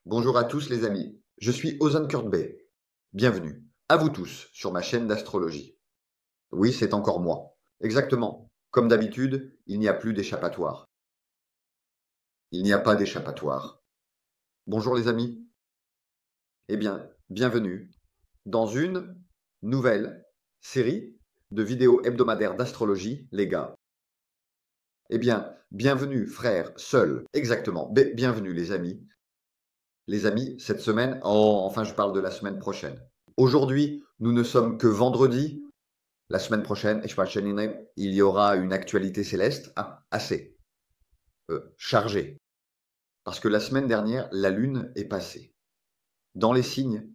Bonjour à tous les amis, je suis Ozan Kurtbey. Bienvenue, à vous tous, sur ma chaîne d'astrologie. Oui, c'est encore moi. Exactement. Comme d'habitude, il n'y a plus d'échappatoire. Il n'y a pas d'échappatoire. Bonjour les amis. Eh bien, bienvenue dans une nouvelle série de vidéos hebdomadaires d'astrologie, les gars. Eh bien, bienvenue frères, seuls, exactement. Bienvenue les amis. Les amis, cette semaine, enfin je parle de la semaine prochaine. Aujourd'hui, nous ne sommes que vendredi. La semaine prochaine, il y aura une actualité céleste assez chargée. Parce que la semaine dernière, la Lune est passée dans les signes,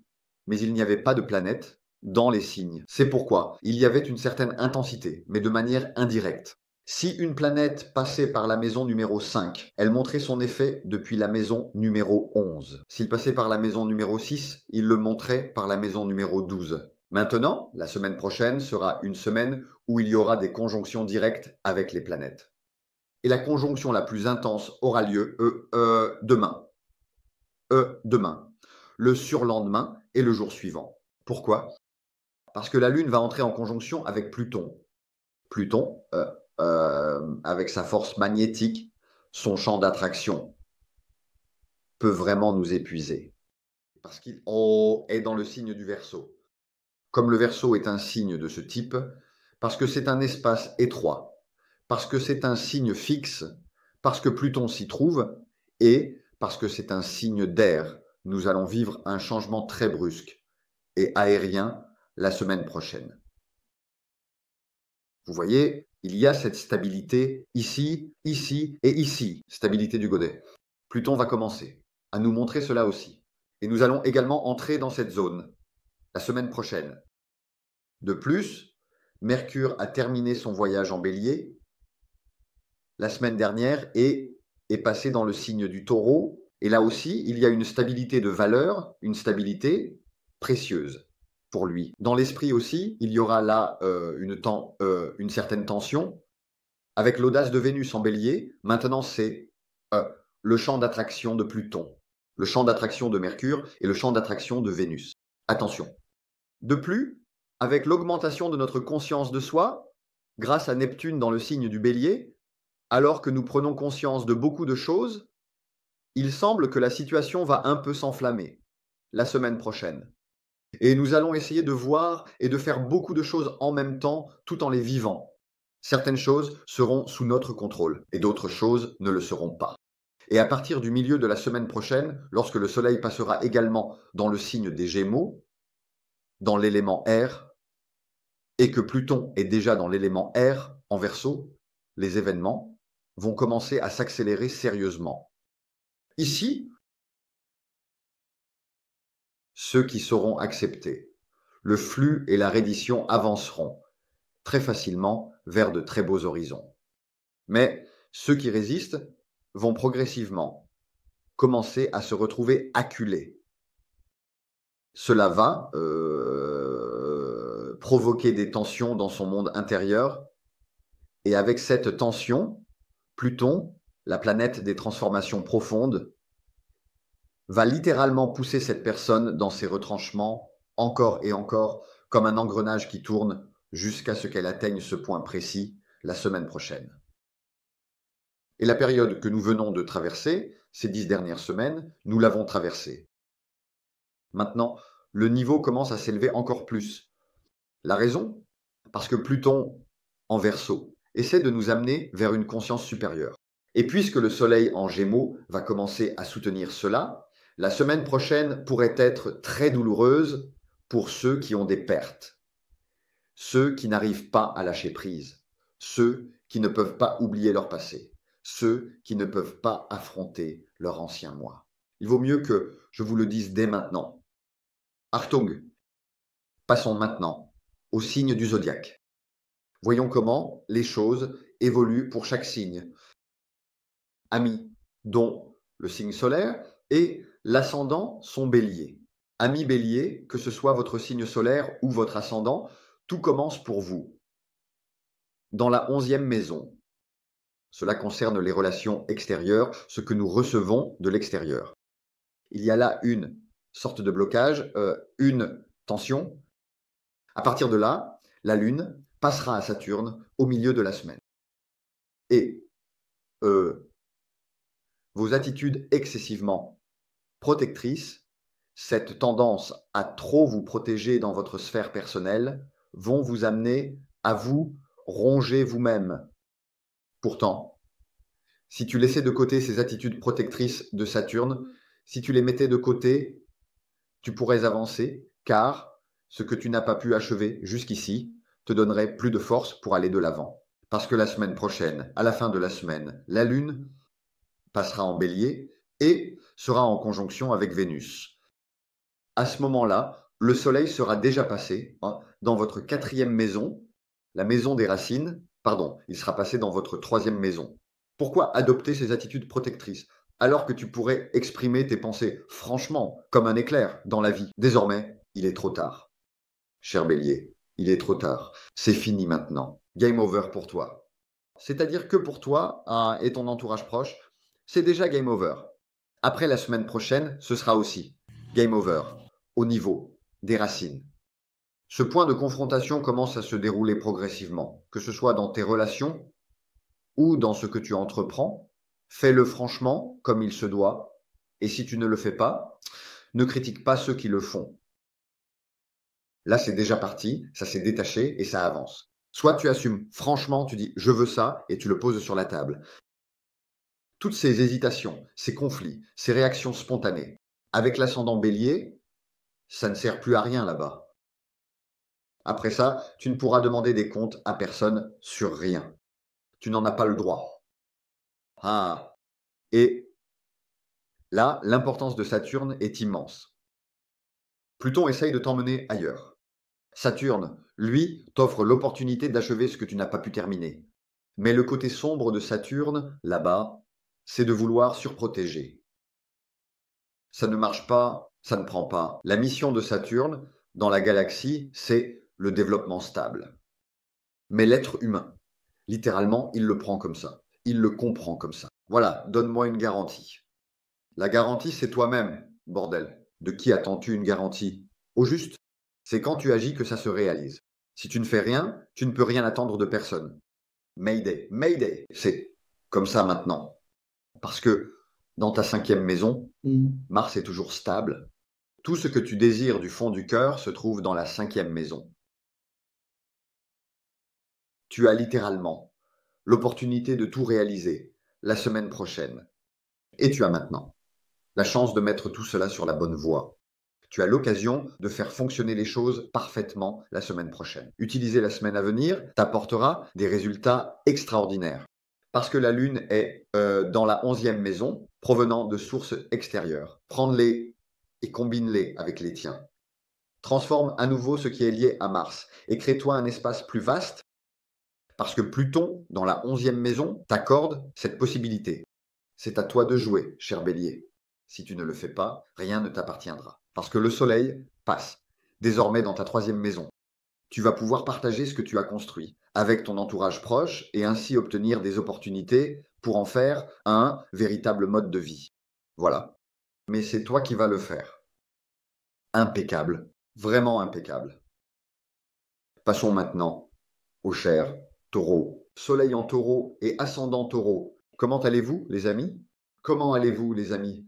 mais il n'y avait pas de planète dans les signes. C'est pourquoi il y avait une certaine intensité, mais de manière indirecte. Si une planète passait par la maison numéro 5, elle montrait son effet depuis la maison numéro 11. S'il passait par la maison numéro 6, il le montrait par la maison numéro 12. Maintenant, la semaine prochaine sera une semaine où il y aura des conjonctions directes avec les planètes. Et la conjonction la plus intense aura lieu demain. Demain. Le surlendemain et le jour suivant. Pourquoi? Parce que la Lune va entrer en conjonction avec Pluton. Pluton, avec sa force magnétique, son champ d'attraction, peut vraiment nous épuiser. Parce qu'il est dans le signe du Verseau. Comme le Verseau est un signe de ce type, parce que c'est un espace étroit, parce que c'est un signe fixe, parce que Pluton s'y trouve, et parce que c'est un signe d'air, nous allons vivre un changement très brusque et aérien la semaine prochaine. Vous voyez, il y a cette stabilité ici, ici et ici, stabilité du godet. Pluton va commencer à nous montrer cela aussi. Et nous allons également entrer dans cette zone la semaine prochaine. De plus, Mercure a terminé son voyage en Bélier la semaine dernière et est passé dans le signe du Taureau. Et là aussi, il y a une stabilité de valeur, une stabilité précieuse pour lui. Dans l'esprit aussi, il y aura là une certaine tension. Avec l'audace de Vénus en Bélier, maintenant c'est le champ d'attraction de Pluton, le champ d'attraction de Mercure et le champ d'attraction de Vénus. Attention. De plus, avec l'augmentation de notre conscience de soi, grâce à Neptune dans le signe du Bélier, alors que nous prenons conscience de beaucoup de choses, il semble que la situation va un peu s'enflammer la semaine prochaine. Et nous allons essayer de voir et de faire beaucoup de choses en même temps, tout en les vivant. Certaines choses seront sous notre contrôle et d'autres choses ne le seront pas. Et à partir du milieu de la semaine prochaine, lorsque le Soleil passera également dans le signe des Gémeaux, dans l'élément air, et que Pluton est déjà dans l'élément air en Verseau, les événements vont commencer à s'accélérer sérieusement. Ici, ceux qui sauront accepter, le flux et la reddition avanceront très facilement vers de très beaux horizons. Mais ceux qui résistent vont progressivement commencer à se retrouver acculés. Cela va provoquer des tensions dans son monde intérieur. Et avec cette tension, Pluton, la planète des transformations profondes, va littéralement pousser cette personne dans ses retranchements encore et encore, comme un engrenage qui tourne jusqu'à ce qu'elle atteigne ce point précis la semaine prochaine. Et la période que nous venons de traverser, ces 10 dernières semaines, nous l'avons traversée. Maintenant, le niveau commence à s'élever encore plus. La raison? Parce que Pluton, en Verseau, essaie de nous amener vers une conscience supérieure. Et puisque le Soleil en Gémeaux va commencer à soutenir cela, la semaine prochaine pourrait être très douloureuse pour ceux qui ont des pertes, ceux qui n'arrivent pas à lâcher prise, ceux qui ne peuvent pas oublier leur passé, ceux qui ne peuvent pas affronter leur ancien moi. Il vaut mieux que je vous le dise dès maintenant. Achtung, passons maintenant au signe du zodiaque. Voyons comment les choses évoluent pour chaque signe. Amis, dont le signe solaire et l'ascendant sont bélier. Amis bélier, que ce soit votre signe solaire ou votre ascendant, tout commence pour vous. Dans la 11e maison. Cela concerne les relations extérieures, ce que nous recevons de l'extérieur. Il y a là une sorte de blocage, une tension. À partir de là, la Lune passera à Saturne au milieu de la semaine. Et vos attitudes excessivement protectrices, cette tendance à trop vous protéger dans votre sphère personnelle, vont vous amener à vous ronger vous-même. Pourtant, si tu laissais de côté ces attitudes protectrices de Saturne, si tu les mettais de côté, tu pourrais avancer, car ce que tu n'as pas pu achever jusqu'ici te donnerait plus de force pour aller de l'avant. Parce que la semaine prochaine, à la fin de la semaine, la Lune passera en Bélier et sera en conjonction avec Vénus. À ce moment-là, le Soleil sera déjà passé dans votre 4e maison, la maison des racines, il sera passé dans votre 3e maison. Pourquoi adopter ces attitudes protectrices alors que tu pourrais exprimer tes pensées franchement, comme un éclair, dans la vie? Désormais, il est trop tard. Cher Bélier, il est trop tard. C'est fini maintenant. Game over pour toi. C'est-à-dire que pour toi et ton entourage proche, c'est déjà game over. Après la semaine prochaine, ce sera aussi game over, au niveau des racines. Ce point de confrontation commence à se dérouler progressivement, que ce soit dans tes relations ou dans ce que tu entreprends. Fais-le franchement, comme il se doit, et si tu ne le fais pas, ne critique pas ceux qui le font. Là, c'est déjà parti, ça s'est détaché et ça avance. Soit tu assumes franchement, tu dis « je veux ça » et tu le poses sur la table. Toutes ces hésitations, ces conflits, ces réactions spontanées, avec l'ascendant Bélier, ça ne sert plus à rien là-bas. Après ça, tu ne pourras demander des comptes à personne sur rien. Tu n'en as pas le droit. Et là, l'importance de Saturne est immense. Pluton essaye de t'emmener ailleurs. Saturne, lui, t'offre l'opportunité d'achever ce que tu n'as pas pu terminer. Mais le côté sombre de Saturne, là-bas, c'est de vouloir surprotéger. Ça ne marche pas, ça ne prend pas. La mission de Saturne, dans la galaxie, c'est le développement stable. Mais l'être humain, littéralement, il le prend comme ça. Il le comprend comme ça. Voilà, donne-moi une garantie. La garantie, c'est toi-même, bordel. De qui attends-tu une garantie? Au juste, c'est quand tu agis que ça se réalise. Si tu ne fais rien, tu ne peux rien attendre de personne. Mayday, Mayday, c'est comme ça maintenant. Parce que dans ta 5e maison, Mars est toujours stable. Tout ce que tu désires du fond du cœur se trouve dans la 5e maison. Tu as littéralement l'opportunité de tout réaliser la semaine prochaine. Et tu as maintenant la chance de mettre tout cela sur la bonne voie. Tu as l'occasion de faire fonctionner les choses parfaitement la semaine prochaine. Utiliser la semaine à venir t'apportera des résultats extraordinaires. Parce que la Lune est dans la 11e maison, provenant de sources extérieures. Prends-les et combine-les avec les tiens. Transforme à nouveau ce qui est lié à Mars et crée-toi un espace plus vaste parce que Pluton, dans la 11e maison, t'accorde cette possibilité. C'est à toi de jouer, cher Bélier. Si tu ne le fais pas, rien ne t'appartiendra. Parce que le Soleil passe désormais dans ta 3e maison. Tu vas pouvoir partager ce que tu as construit avec ton entourage proche et ainsi obtenir des opportunités pour en faire un véritable mode de vie. Voilà. Mais c'est toi qui vas le faire. Impeccable. Vraiment impeccable. Passons maintenant au cher Taureau. Soleil en Taureau et ascendant Taureau. Comment allez-vous, les amis? Comment allez-vous, les amis?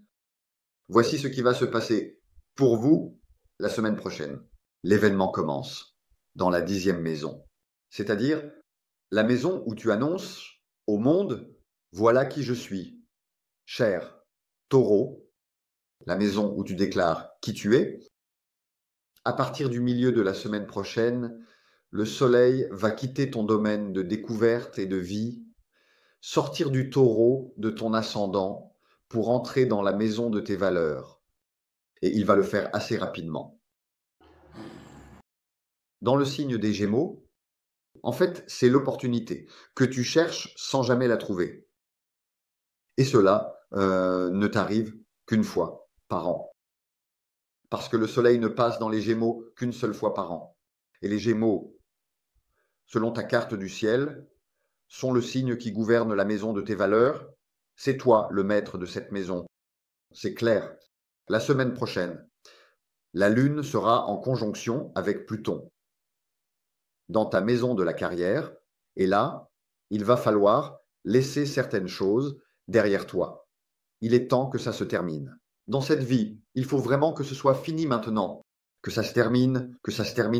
Voici ce qui va se passer pour vous la semaine prochaine. L'événement commence dans la 10e maison, c'est-à-dire la maison où tu annonces au monde « Voilà qui je suis ». Cher Taureau, la maison où tu déclares qui tu es. À partir du milieu de la semaine prochaine, le Soleil va quitter ton domaine de découverte et de vie, sortir du Taureau de ton ascendant pour entrer dans la maison de tes valeurs. Et il va le faire assez rapidement. Dans le signe des Gémeaux, en fait, c'est l'opportunité que tu cherches sans jamais la trouver. Et cela ne t'arrive qu'une fois par an. Parce que le Soleil ne passe dans les Gémeaux qu'une seule fois par an. Et les Gémeaux, selon ta carte du ciel, sont le signe qui gouverne la maison de tes valeurs. C'est toi le maître de cette maison. C'est clair. La semaine prochaine, la Lune sera en conjonction avec Pluton dans ta maison de la carrière, et là, il va falloir laisser certaines choses derrière toi. Il est temps que ça se termine. Dans cette vie, il faut vraiment que ce soit fini maintenant, que ça se termine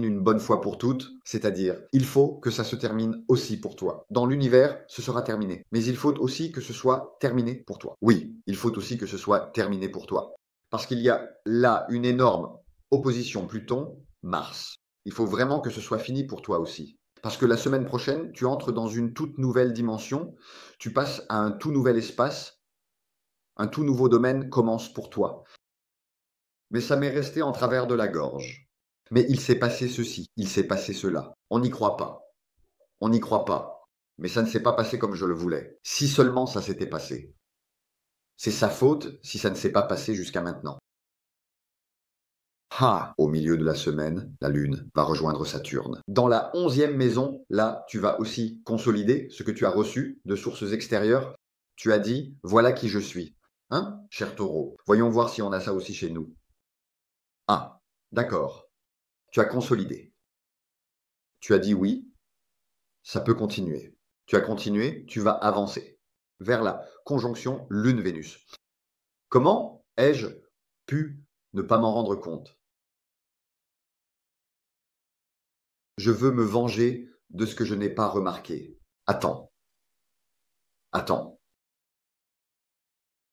une bonne fois pour toutes, c'est-à-dire, il faut que ça se termine aussi pour toi. Dans l'univers, ce sera terminé, mais il faut aussi que ce soit terminé pour toi. Oui, il faut aussi que ce soit terminé pour toi. Parce qu'il y a là une énorme opposition Pluton-Mars. Il faut vraiment que ce soit fini pour toi aussi. Parce que la semaine prochaine, tu entres dans une toute nouvelle dimension, tu passes à un tout nouvel espace, un tout nouveau domaine commence pour toi. Mais ça m'est resté en travers de la gorge. Mais il s'est passé ceci, il s'est passé cela. On n'y croit pas. On n'y croit pas. Mais ça ne s'est pas passé comme je le voulais. Si seulement ça s'était passé. C'est sa faute si ça ne s'est pas passé jusqu'à maintenant. Ah, au milieu de la semaine, la Lune va rejoindre Saturne. Dans la 11e maison, là, tu vas aussi consolider ce que tu as reçu de sources extérieures. Tu as dit, voilà qui je suis. Hein, cher Taureau? Voyons voir si on a ça aussi chez nous. Ah, d'accord. Tu as consolidé. Tu as dit oui, ça peut continuer. Tu as continué, tu vas avancer vers la conjonction Lune-Vénus. Comment ai-je pu ne pas m'en rendre compte? Je veux me venger de ce que je n'ai pas remarqué. Attends. Attends.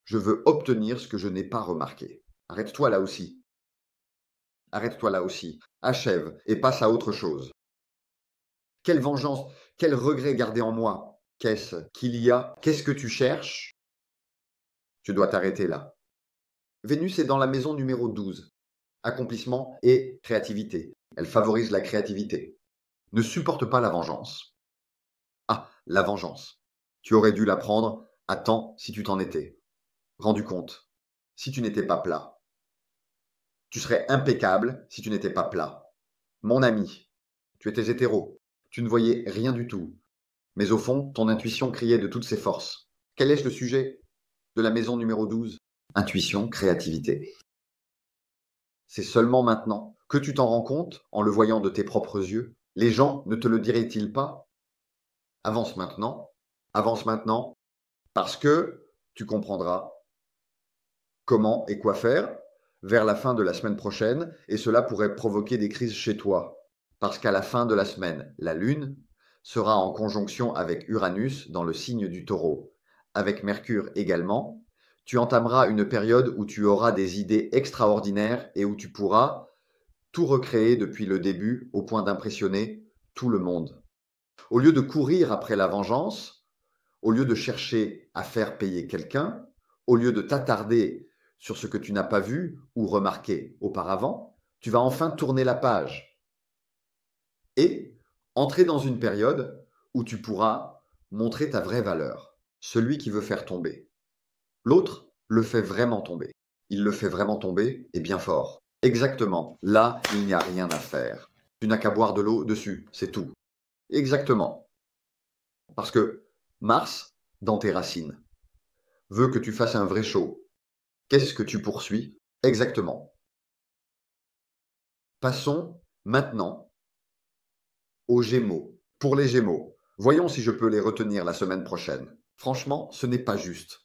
Je veux obtenir ce que je n'ai pas remarqué. Arrête-toi là aussi. Arrête-toi là aussi. Achève et passe à autre chose. Quelle vengeance, quel regret garder en moi? Qu'est-ce qu'il y a? Qu'est-ce que tu cherches? Tu dois t'arrêter là. Vénus est dans la maison numéro 12. Accomplissement et créativité. Elle favorise la créativité. Ne supporte pas la vengeance. Ah, la vengeance. Tu aurais dû la prendre à temps si tu t'en étais rendu compte. Si tu n'étais pas plat. Tu serais impeccable si tu n'étais pas plat. Mon ami, tu étais hétéro. Tu ne voyais rien du tout. Mais au fond, ton intuition criait de toutes ses forces. Quel est le sujet de la maison numéro 12? Intuition, créativité. C'est seulement maintenant que tu t'en rends compte en le voyant de tes propres yeux. Les gens ne te le diraient-ils pas? Avance maintenant, parce que tu comprendras comment et quoi faire vers la fin de la semaine prochaine, et cela pourrait provoquer des crises chez toi. Parce qu'à la fin de la semaine, la Lune sera en conjonction avec Uranus dans le signe du Taureau, avec Mercure également. Tu entameras une période où tu auras des idées extraordinaires et où tu pourras tout recréer depuis le début au point d'impressionner tout le monde. Au lieu de courir après la vengeance, au lieu de chercher à faire payer quelqu'un, au lieu de t'attarder sur ce que tu n'as pas vu ou remarqué auparavant, tu vas enfin tourner la page et entrer dans une période où tu pourras montrer ta vraie valeur. Celui qui veut faire tomber. L'autre le fait vraiment tomber. Il le fait vraiment tomber et bien fort. Exactement. Là, il n'y a rien à faire. Tu n'as qu'à boire de l'eau dessus, c'est tout. Exactement. Parce que Mars, dans tes racines, veut que tu fasses un vrai show. Qu'est-ce que tu poursuis? Exactement. Passons maintenant aux Gémeaux. Pour les Gémeaux, voyons si je peux les retenir la semaine prochaine. Franchement, ce n'est pas juste.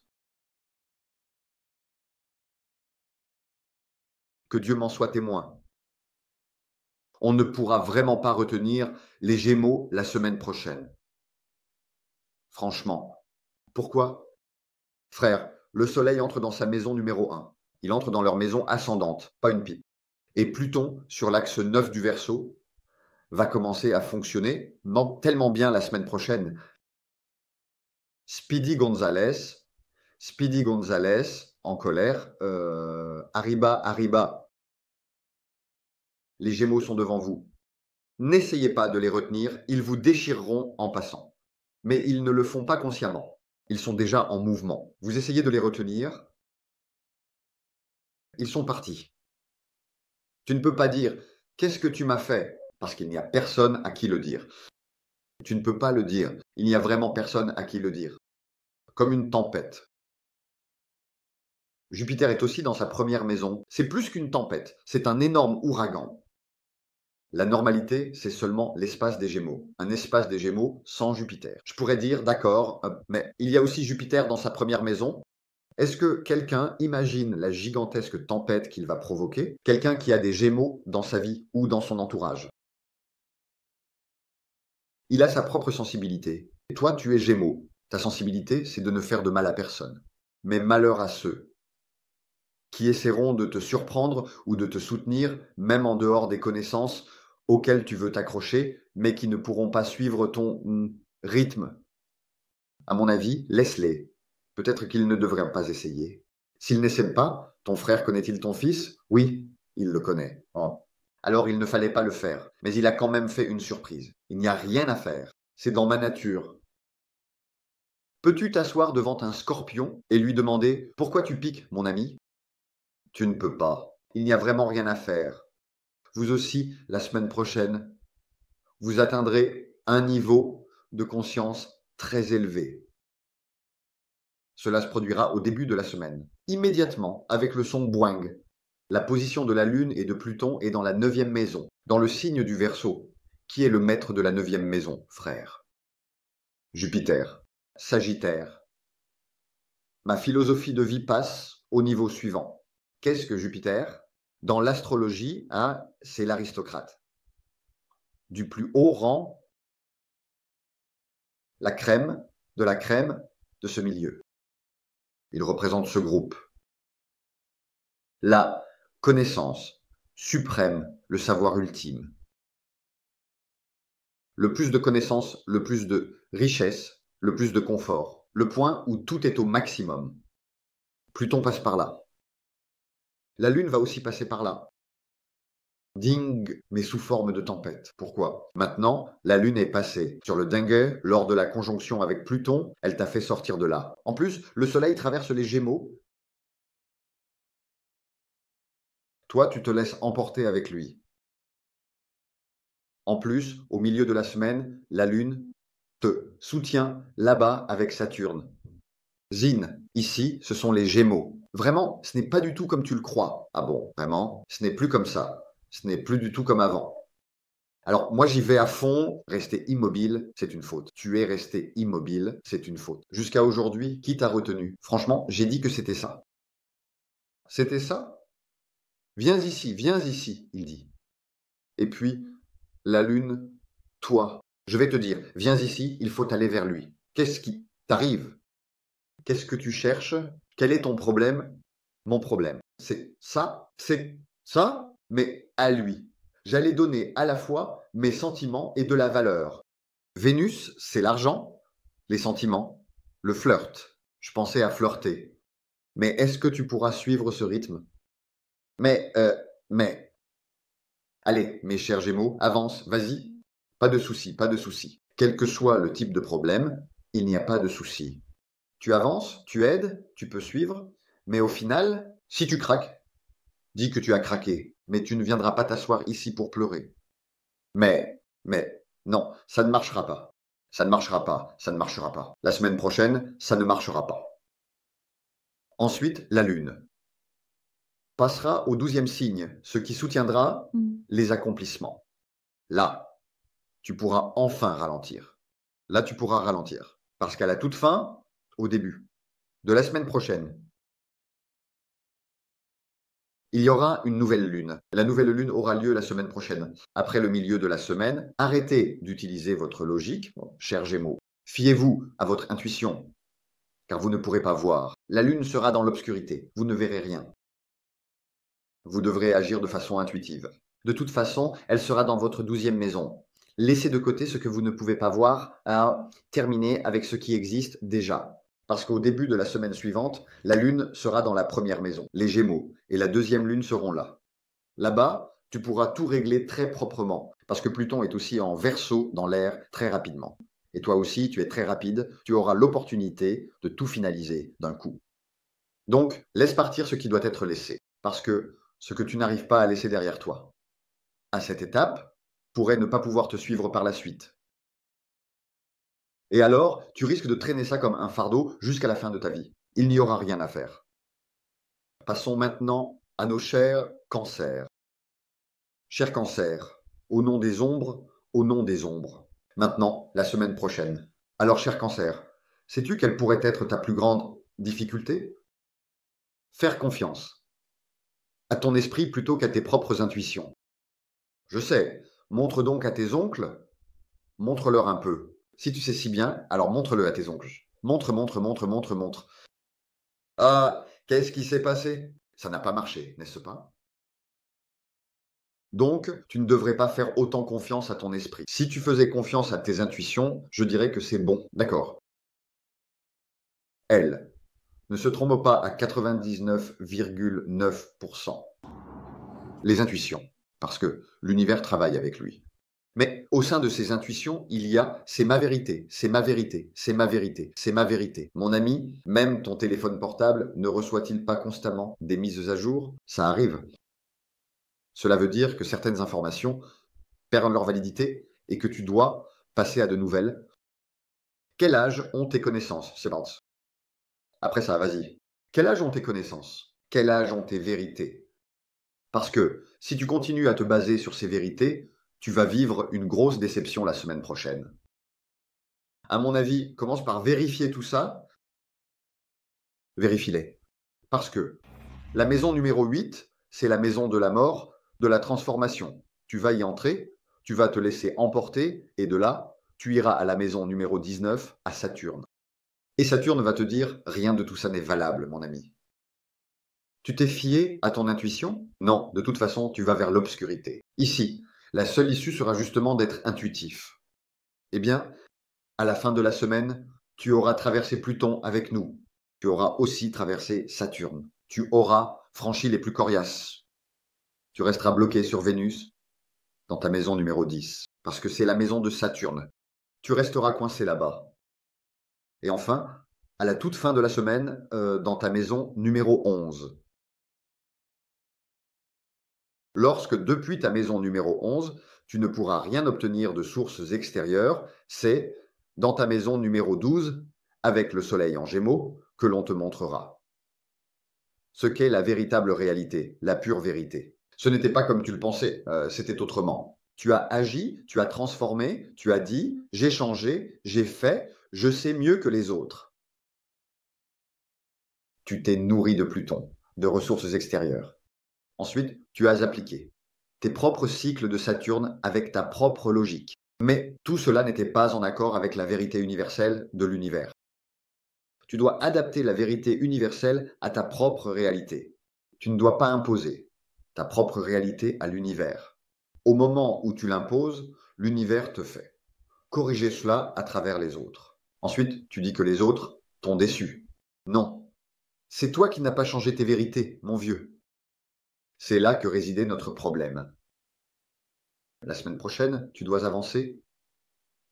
Que Dieu m'en soit témoin. On ne pourra vraiment pas retenir les Gémeaux la semaine prochaine. Franchement. Pourquoi? Frère, le Soleil entre dans sa maison numéro 1. Il entre dans leur maison ascendante, pas une pipe. Et Pluton, sur l'axe 9 du Verseau, va commencer à fonctionner tellement bien la semaine prochaine. Speedy Gonzalez, en colère, arriba. Les Gémeaux sont devant vous. N'essayez pas de les retenir, ils vous déchireront en passant. Mais ils ne le font pas consciemment. Ils sont déjà en mouvement. Vous essayez de les retenir, ils sont partis. Tu ne peux pas dire « Qu'est-ce que tu m'as fait ?» parce qu'il n'y a personne à qui le dire. Tu ne peux pas le dire. Il n'y a vraiment personne à qui le dire. Comme une tempête. Jupiter est aussi dans sa première maison. C'est plus qu'une tempête, c'est un énorme ouragan. La normalité, c'est seulement l'espace des Gémeaux. Un espace des Gémeaux sans Jupiter. Je pourrais dire, d'accord, mais il y a aussi Jupiter dans sa première maison. Est-ce que quelqu'un imagine la gigantesque tempête qu'il va provoquer? Quelqu'un qui a des Gémeaux dans sa vie ou dans son entourage. Il a sa propre sensibilité. Et toi, tu es Gémeaux. Ta sensibilité, c'est de ne faire de mal à personne. Mais malheur à ceux qui essaieront de te surprendre ou de te soutenir, même en dehors des connaissances auxquelles tu veux t'accrocher, mais qui ne pourront pas suivre ton rythme. À mon avis, laisse-les. Peut-être qu'ils ne devraient pas essayer. S'ils n'essaient pas, ton frère connaît-il ton fils? Oui, il le connaît. Oh. Alors il ne fallait pas le faire, mais il a quand même fait une surprise. Il n'y a rien à faire. C'est dans ma nature. Peux-tu t'asseoir devant un scorpion et lui demander « Pourquoi tu piques, mon ami ?» Tu ne peux pas. Il n'y a vraiment rien à faire. Vous aussi, la semaine prochaine, vous atteindrez un niveau de conscience très élevé. Cela se produira au début de la semaine. Immédiatement, avec le son boing. La position de la Lune et de Pluton est dans la 9e maison, dans le signe du Verseau. Qui est le maître de la 9e maison, frère? Jupiter. Sagittaire. Ma philosophie de vie passe au niveau suivant. Qu'est-ce que Jupiter? Dans l'astrologie, c'est l'aristocrate. Du plus haut rang, la crème de ce milieu. Il représente ce groupe. La connaissance suprême, le savoir ultime. Le plus de connaissances, le plus de richesse, le plus de confort. Le point où tout est au maximum. Pluton passe par là. La Lune va aussi passer par là. Ding, mais sous forme de tempête. Pourquoi? Maintenant, la Lune est passée sur le dingue lors de la conjonction avec Pluton, elle t'a fait sortir de là. En plus, le Soleil traverse les Gémeaux. Toi, tu te laisses emporter avec lui. En plus, au milieu de la semaine, la Lune te soutient là-bas avec Saturne. Zine, ici, ce sont les Gémeaux. Vraiment, ce n'est pas du tout comme tu le crois. Ah bon, vraiment, ce n'est plus comme ça. Ce n'est plus du tout comme avant. Alors, moi, j'y vais à fond. Rester immobile, c'est une faute. Tu es resté immobile, c'est une faute. Jusqu'à aujourd'hui, qui t'a retenu? Franchement, j'ai dit que c'était ça. C'était ça? Viens ici, il dit. Et puis, la Lune, toi, je vais te dire, viens ici, il faut aller vers lui. Qu'est-ce qui t'arrive? Qu'est-ce que tu cherches? Quel est ton problème? Mon problème, c'est ça, mais à lui. J'allais donner à la fois mes sentiments et de la valeur. Vénus, c'est l'argent, les sentiments, le flirt. Je pensais à flirter. Mais est-ce que tu pourras suivre ce rythme? Mais, allez, mes chers Gémeaux, avance, vas-y. Pas de souci, pas de souci. Quel que soit le type de problème, il n'y a pas de souci. Tu avances, tu aides, tu peux suivre, mais au final, si tu craques, dis que tu as craqué, mais tu ne viendras pas t'asseoir ici pour pleurer. Mais, non, ça ne marchera pas. Ça ne marchera pas, ça ne marchera pas. La semaine prochaine, ça ne marchera pas. Ensuite, la Lune passera au 12e signe, ce qui soutiendra les accomplissements. Là, tu pourras enfin ralentir. Là, tu pourras ralentir. Parce qu'à la toute fin, au début de la semaine prochaine, il y aura une nouvelle lune. La nouvelle lune aura lieu la semaine prochaine. Après le milieu de la semaine, arrêtez d'utiliser votre logique, chers Gémeaux. Fiez-vous à votre intuition, car vous ne pourrez pas voir. La lune sera dans l'obscurité. Vous ne verrez rien. Vous devrez agir de façon intuitive. De toute façon, elle sera dans votre 12e maison. Laissez de côté ce que vous ne pouvez pas voir à terminer avec ce qui existe déjà. Parce qu'au début de la semaine suivante, la Lune sera dans la première maison, les Gémeaux, et la 2e Lune seront là. Là-bas, tu pourras tout régler très proprement, parce que Pluton est aussi en Verseau dans l'air très rapidement. Et toi aussi, tu es très rapide, tu auras l'opportunité de tout finaliser d'un coup. Donc, laisse partir ce qui doit être laissé, parce que ce que tu n'arrives pas à laisser derrière toi, à cette étape, pourrait ne pas pouvoir te suivre par la suite. Et alors, tu risques de traîner ça comme un fardeau jusqu'à la fin de ta vie. Il n'y aura rien à faire. Passons maintenant à nos chers cancers. Cher cancer, au nom des ombres, au nom des ombres. Maintenant, la semaine prochaine. Alors, cher cancer, sais-tu quelle pourrait être ta plus grande difficulté? Faire confiance à ton esprit plutôt qu'à tes propres intuitions. Je sais, montre donc à tes oncles, montre-leur un peu. Si tu sais si bien, alors montre-le à tes oncles. Montre, montre, montre, montre, montre. Ah, qu'est-ce qui s'est passé? Ça n'a pas marché, n'est-ce pas? Donc, tu ne devrais pas faire autant confiance à ton esprit. Si tu faisais confiance à tes intuitions, je dirais que c'est bon, d'accord. Elle ne se trompe pas à 99,9%. Les intuitions, parce que l'univers travaille avec lui. Mais au sein de ces intuitions, il y a c'est ma vérité, c'est ma vérité, c'est ma vérité, c'est ma vérité. Mon ami, même ton téléphone portable ne reçoit-il pas constamment des mises à jour? Ça arrive. Cela veut dire que certaines informations perdent leur validité et que tu dois passer à de nouvelles. Quel âge ont tes connaissances, Sébastien? Après ça, vas-y. Quel âge ont tes connaissances? Quel âge ont tes vérités? Parce que si tu continues à te baser sur ces vérités, tu vas vivre une grosse déception la semaine prochaine. À mon avis, commence par vérifier tout ça. Vérifie-les. Parce que la maison numéro 8, c'est la maison de la mort, de la transformation. Tu vas y entrer, tu vas te laisser emporter, et de là, tu iras à la maison numéro 19, à Saturne. Et Saturne va te dire, rien de tout ça n'est valable, mon ami. Tu t'es fié à ton intuition? Non, de toute façon, tu vas vers l'obscurité. Ici, la seule issue sera justement d'être intuitif. Eh bien, à la fin de la semaine, tu auras traversé Pluton avec nous. Tu auras aussi traversé Saturne. Tu auras franchi les plus coriaces. Tu resteras bloqué sur Vénus, dans ta maison numéro 10, parce que c'est la maison de Saturne. Tu resteras coincé là-bas. Et enfin, à la toute fin de la semaine, dans ta maison numéro 11. Lorsque depuis ta maison numéro 11, tu ne pourras rien obtenir de sources extérieures, c'est dans ta maison numéro 12, avec le soleil en Gémeaux, que l'on te montrera ce qu'est la véritable réalité, la pure vérité. Ce n'était pas comme tu le pensais, c'était autrement. Tu as agi, tu as transformé, tu as dit, j'ai changé, j'ai fait, je sais mieux que les autres. Tu t'es nourri de Pluton, de ressources extérieures. Ensuite, tu as appliqué tes propres cycles de Saturne avec ta propre logique. Mais tout cela n'était pas en accord avec la vérité universelle de l'univers. Tu dois adapter la vérité universelle à ta propre réalité. Tu ne dois pas imposer ta propre réalité à l'univers. Au moment où tu l'imposes, l'univers te fait corriger cela à travers les autres. Ensuite, tu dis que les autres t'ont déçu. Non, c'est toi qui n'as pas changé tes vérités, mon vieux. C'est là que résidait notre problème. La semaine prochaine, tu dois avancer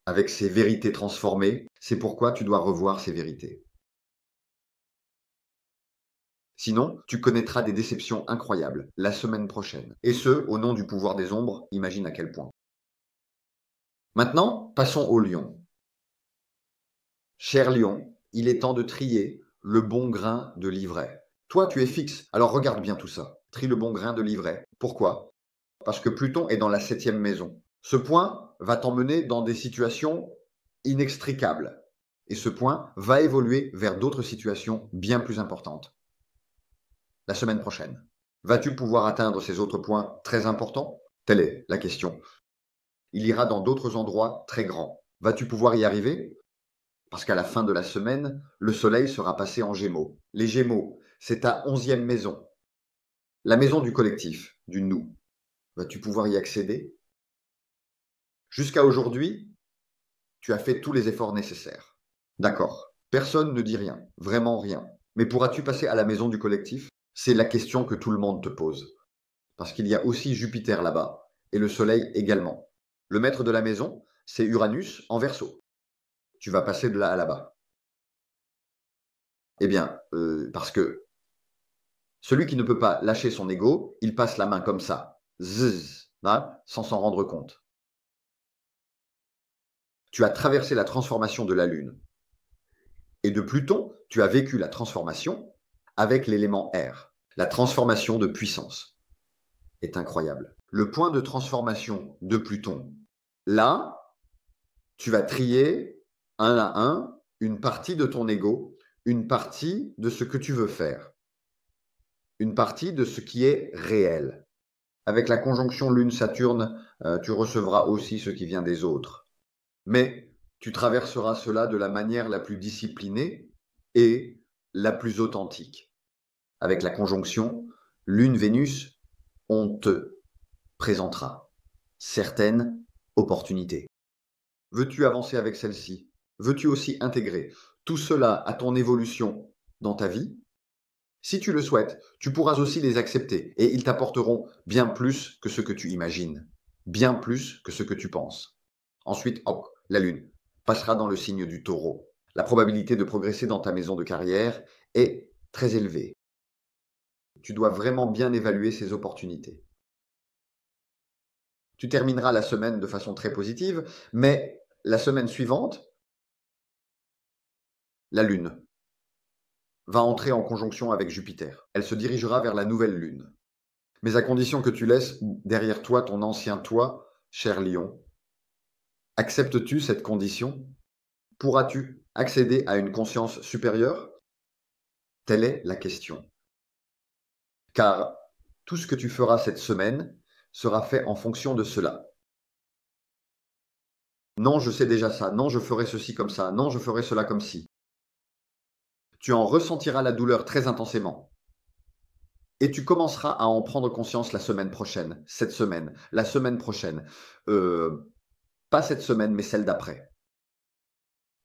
avec ces vérités transformées. C'est pourquoi tu dois revoir ces vérités. Sinon, tu connaîtras des déceptions incroyables la semaine prochaine. Et ce, au nom du pouvoir des ombres, imagine à quel point. Maintenant, passons au lion. Cher lion, il est temps de trier le bon grain de l'ivraie. Toi, tu es fixe, alors regarde bien tout ça. Trie le bon grain de l'ivraie. Pourquoi? Parce que Pluton est dans la 7e maison. Ce point va t'emmener dans des situations inextricables. Et ce point va évoluer vers d'autres situations bien plus importantes. La semaine prochaine. Vas-tu pouvoir atteindre ces autres points très importants? Telle est la question. Il ira dans d'autres endroits très grands. Vas-tu pouvoir y arriver? Parce qu'à la fin de la semaine, le soleil sera passé en Gémeaux. Les Gémeaux, c'est ta 11e maison. La maison du collectif, du nous. Vas-tu pouvoir y accéder? Jusqu'à aujourd'hui, tu as fait tous les efforts nécessaires. D'accord. Personne ne dit rien, vraiment rien. Mais pourras-tu passer à la maison du collectif? C'est la question que tout le monde te pose. Parce qu'il y a aussi Jupiter là-bas, et le Soleil également. Le maître de la maison, c'est Uranus en Verseau. Tu vas passer de là à là-bas. Eh bien, parce que celui qui ne peut pas lâcher son ego, il passe la main comme ça, zzz, là, sans s'en rendre compte. Tu as traversé la transformation de la Lune. Et de Pluton, tu as vécu la transformation avec l'élément air. La transformation de puissance est incroyable. Le point de transformation de Pluton, là, tu vas trier un à un une partie de ton ego, une partie de ce que tu veux faire, une partie de ce qui est réel. Avec la conjonction Lune-Saturne, tu recevras aussi ce qui vient des autres. Mais tu traverseras cela de la manière la plus disciplinée et la plus authentique. Avec la conjonction Lune-Vénus, on te présentera certaines opportunités. Veux-tu avancer avec celle-ci? Veux-tu aussi intégrer tout cela à ton évolution dans ta vie? Si tu le souhaites, tu pourras aussi les accepter et ils t'apporteront bien plus que ce que tu imagines, bien plus que ce que tu penses. Ensuite, hop, la Lune passera dans le signe du Taureau. La probabilité de progresser dans ta maison de carrière est très élevée. Tu dois vraiment bien évaluer ces opportunités. Tu termineras la semaine de façon très positive, mais la semaine suivante, la Lune va entrer en conjonction avec Jupiter. Elle se dirigera vers la nouvelle Lune. Mais à condition que tu laisses derrière toi ton ancien toi, cher Lion. Acceptes-tu cette condition? Pourras-tu accéder à une conscience supérieure? Telle est la question. Car tout ce que tu feras cette semaine sera fait en fonction de cela. Non, je sais déjà ça. Non, je ferai ceci comme ça. Non, je ferai cela comme ci. Tu en ressentiras la douleur très intensément. Et tu commenceras à en prendre conscience la semaine prochaine, cette semaine, la semaine prochaine. Pas cette semaine, mais celle d'après.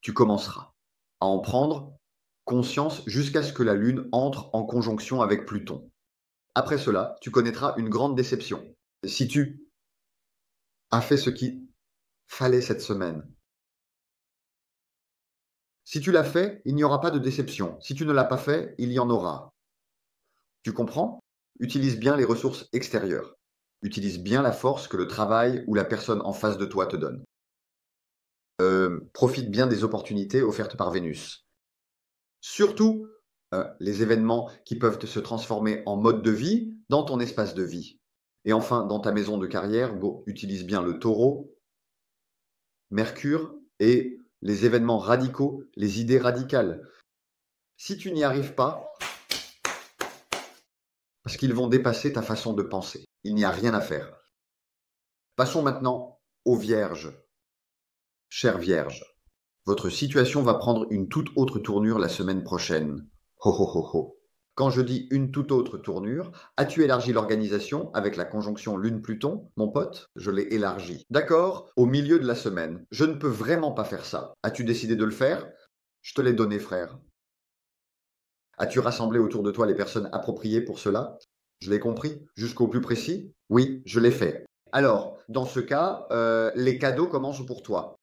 Tu commenceras à en prendre conscience jusqu'à ce que la Lune entre en conjonction avec Pluton. Après cela, tu connaîtras une grande déception. Si tu as fait ce qu'il fallait cette semaine, si tu l'as fait, il n'y aura pas de déception. Si tu ne l'as pas fait, il y en aura. Tu comprends? Utilise bien les ressources extérieures. Utilise bien la force que le travail ou la personne en face de toi te donne. Profite bien des opportunités offertes par Vénus. Surtout, les événements qui peuvent se transformer en mode de vie dans ton espace de vie. Et enfin, dans ta maison de carrière, utilise bien le Taureau, Mercure et les événements radicaux, les idées radicales. Si tu n'y arrives pas, parce qu'ils vont dépasser ta façon de penser, il n'y a rien à faire. Passons maintenant aux Vierges. Chères Vierges, votre situation va prendre une toute autre tournure la semaine prochaine. Ho ho ho ho. Quand je dis une toute autre tournure, as-tu élargi l'organisation avec la conjonction Lune-Pluton, mon pote? Je l'ai élargie. D'accord? Au milieu de la semaine. Je ne peux vraiment pas faire ça. As-tu décidé de le faire? Je te l'ai donné, frère. As-tu rassemblé autour de toi les personnes appropriées pour cela? Je l'ai compris. Jusqu'au plus précis? Oui, je l'ai fait. Alors, dans ce cas, les cadeaux commencent pour toi.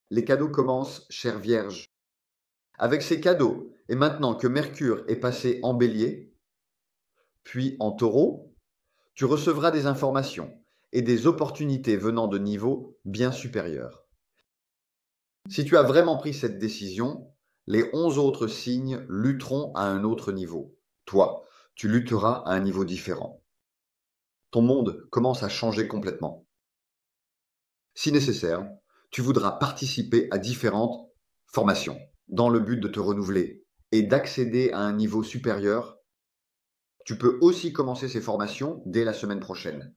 Les cadeaux commencent, chère Vierge. Avec ces cadeaux, et maintenant que Mercure est passé en Bélier, puis en Taureau, tu recevras des informations et des opportunités venant de niveaux bien supérieurs. Si tu as vraiment pris cette décision, les 11 autres signes lutteront à un autre niveau. Toi, tu lutteras à un niveau différent. Ton monde commence à changer complètement. Si nécessaire, tu voudras participer à différentes formations dans le but de te renouveler et d'accéder à un niveau supérieur. Tu peux aussi commencer ces formations dès la semaine prochaine.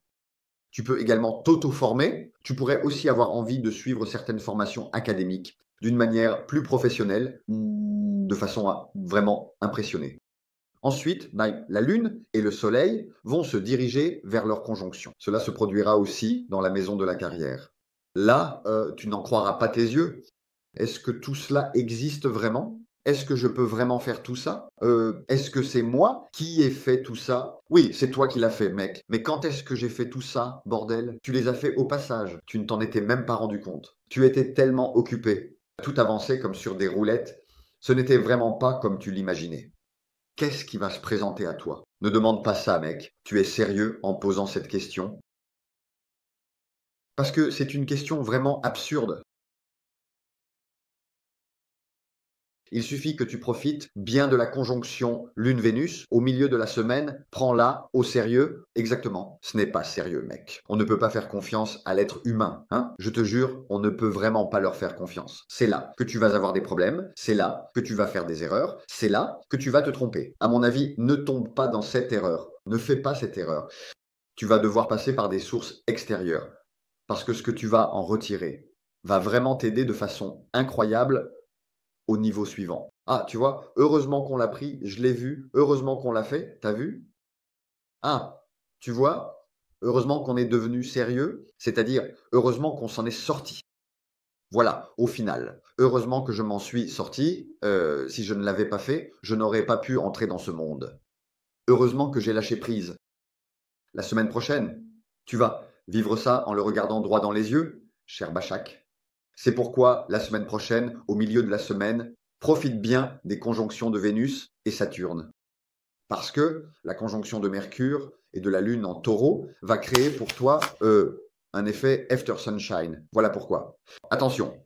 Tu peux également t'auto-former. Tu pourrais aussi avoir envie de suivre certaines formations académiques d'une manière plus professionnelle, de façon à vraiment impressionner. Ensuite, la Lune et le Soleil vont se diriger vers leur conjonction. Cela se produira aussi dans la maison de la carrière. Là, tu n'en croiras pas tes yeux. Est-ce que tout cela existe vraiment? Est-ce que je peux vraiment faire tout ça? Est-ce que c'est moi qui ai fait tout ça? Oui, c'est toi qui l'as fait, mec. Mais quand est-ce que j'ai fait tout ça, bordel? Tu les as fait au passage. Tu ne t'en étais même pas rendu compte. Tu étais tellement occupé. Tout avançait comme sur des roulettes. Ce n'était vraiment pas comme tu l'imaginais. Qu'est-ce qui va se présenter à toi? Ne demande pas ça, mec. Tu es sérieux en posant cette question? Parce que c'est une question vraiment absurde. Il suffit que tu profites bien de la conjonction Lune-Vénus au milieu de la semaine. Prends-la au sérieux. Exactement. Ce n'est pas sérieux, mec. On ne peut pas faire confiance à l'être humain, hein. Je te jure, on ne peut vraiment pas leur faire confiance. C'est là que tu vas avoir des problèmes. C'est là que tu vas faire des erreurs. C'est là que tu vas te tromper. À mon avis, ne tombe pas dans cette erreur. Ne fais pas cette erreur. Tu vas devoir passer par des sources extérieures. Parce que ce que tu vas en retirer va vraiment t'aider de façon incroyable au niveau suivant. Ah, tu vois, heureusement qu'on l'a pris, je l'ai vu, heureusement qu'on l'a fait, t'as vu? Ah, tu vois, heureusement qu'on est devenu sérieux, c'est-à-dire heureusement qu'on s'en est sorti. Voilà, au final, heureusement que je m'en suis sorti. Si je ne l'avais pas fait, je n'aurais pas pu entrer dans ce monde. Heureusement que j'ai lâché prise. La semaine prochaine, tu vas vivre ça en le regardant droit dans les yeux, cher Bachak. C'est pourquoi, la semaine prochaine, au milieu de la semaine, profite bien des conjonctions de Vénus et Saturne. Parce que la conjonction de Mercure et de la Lune en Taureau va créer pour toi un effet after sunshine. Voilà pourquoi. Attention,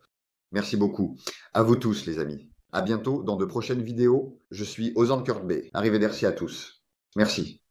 merci beaucoup. À vous tous, les amis. À bientôt dans de prochaines vidéos. Je suis Ozan Kurt Bey. Arrivederci à tous. Merci.